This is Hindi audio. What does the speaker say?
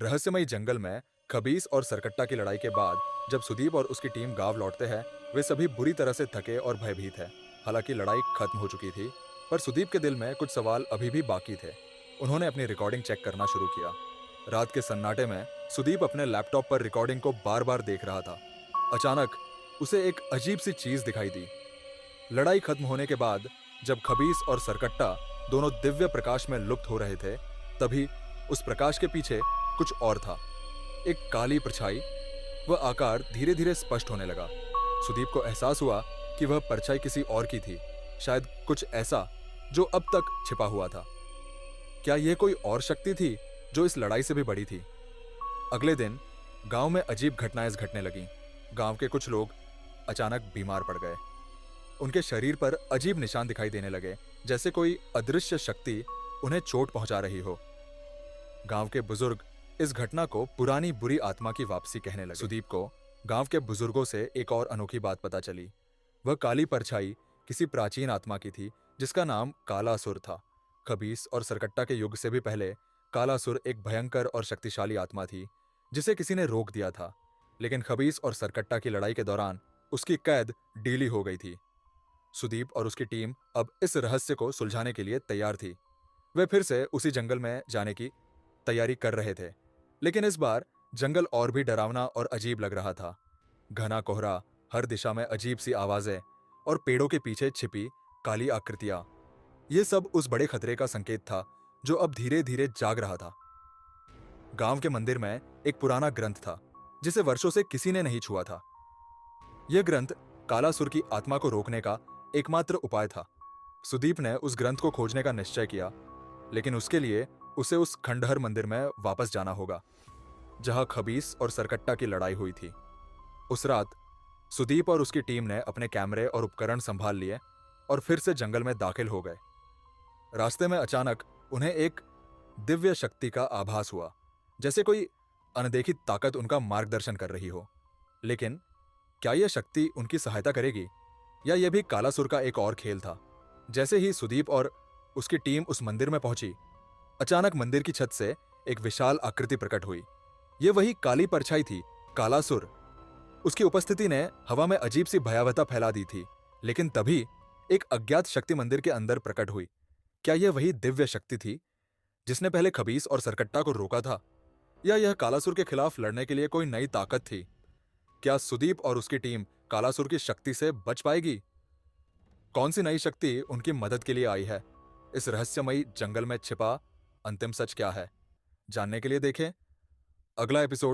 रहस्यमयी जंगल में खबीस और सरकट्टा की लड़ाई के बाद जब सुदीप और उसकी टीम गांव लौटते हैं, वे सभी बुरी तरह से थके और भयभीत हैं। हालांकि लड़ाई खत्म हो चुकी थी, पर सुदीप के दिल में कुछ सवाल अभी भी बाकी थे। उन्होंने अपनी रिकॉर्डिंग चेक करना शुरू किया। रात के सन्नाटे में सुदीप अपने लैपटॉप पर रिकॉर्डिंग को बार बार देख रहा था। अचानक उसे एक अजीब सी चीज दिखाई दी। लड़ाई खत्म होने के बाद जब खबीस और सरकट्टा दोनों दिव्य प्रकाश में लुप्त हो रहे थे, तभी उस प्रकाश के पीछे कुछ और था। एक काली परछाई। वह आकार धीरे धीरे स्पष्ट होने लगा। सुदीप को एहसास हुआ कि वह परछाई किसी और की थी, शायद कुछ ऐसा जो अब तक छिपा हुआ था। क्या यह कोई और शक्ति थी जो इस लड़ाई से भी बड़ी थी? अगले दिन गांव में अजीब घटनाएं घटने लगीं। गांव के कुछ लोग अचानक बीमार पड़ गए। उनके शरीर पर अजीब निशान दिखाई देने लगे, जैसे कोई अदृश्य शक्ति उन्हें चोट पहुंचा रही हो। गांव के बुजुर्ग इस घटना को पुरानी बुरी आत्मा की वापसी कहने लगे। सुदीप को गांव के बुजुर्गों से एक और अनोखी बात पता चली। वह काली परछाई किसी प्राचीन आत्मा की थी, जिसका नाम कालासुर था। खबीस और सरकट्टा के युग से भी पहले कालासुर एक भयंकर और शक्तिशाली आत्मा थी, जिसे किसी ने रोक दिया था। लेकिन खबीस और सरकट्टा की लड़ाई के दौरान उसकी कैद ढीली हो गई थी। सुदीप और उसकी टीम अब इस रहस्य को सुलझाने के लिए तैयार थी। वे फिर से उसी जंगल में जाने की तैयारी कर रहे थे, लेकिन इस बार जंगल और भी डरावना और अजीब लग रहा था। घना कोहरा, हर दिशा में अजीब सी आवाजें और पेड़ों के पीछे छिपी काली आकृतियां, ये सब उस बड़े खतरे का संकेत था जो अब धीरे धीरे जाग रहा था। गांव के मंदिर में एक पुराना ग्रंथ था, जिसे वर्षों से किसी ने नहीं छुआ था। यह ग्रंथ कालासुर की आत्मा को रोकने का एकमात्र उपाय था। सुदीप ने उस ग्रंथ को खोजने का निश्चय किया, लेकिन उसके लिए उसे उस खंडहर मंदिर में वापस जाना होगा, जहां खबीस और सरकट्टा की लड़ाई हुई थी। उस रात सुदीप और उसकी टीम ने अपने कैमरे और उपकरण संभाल लिए और फिर से जंगल में दाखिल हो गए। रास्ते में अचानक उन्हें एक दिव्य शक्ति का आभास हुआ, जैसे कोई अनदेखी ताकत उनका मार्गदर्शन कर रही हो। लेकिन क्या यह शक्ति उनकी सहायता करेगी, या यह भी कालासुर का एक और खेल था? जैसे ही सुदीप और उसकी टीम उस मंदिर में पहुंची, अचानक मंदिर की छत से एक विशाल आकृति प्रकट हुई। यह वही काली परछाई थी, कालासुर। उसकी उपस्थिति ने हवा में अजीब सी भयावहता फैला दी थी। लेकिन तभी एक अज्ञात शक्ति मंदिर के अंदर प्रकट हुई। क्या यह वही दिव्य शक्ति थी जिसने पहले खबीस और सरकट्टा को रोका था, या यह कालासुर के खिलाफ लड़ने के लिए कोई नई ताकत थी? क्या सुदीप और उसकी टीम कालासुर की शक्ति से बच पाएगी? कौन सी नई शक्ति उनकी मदद के लिए आई है? इस रहस्यमयी जंगल में छिपा अंतिम सच क्या है? जानने के लिए देखें अगला एपिसोड।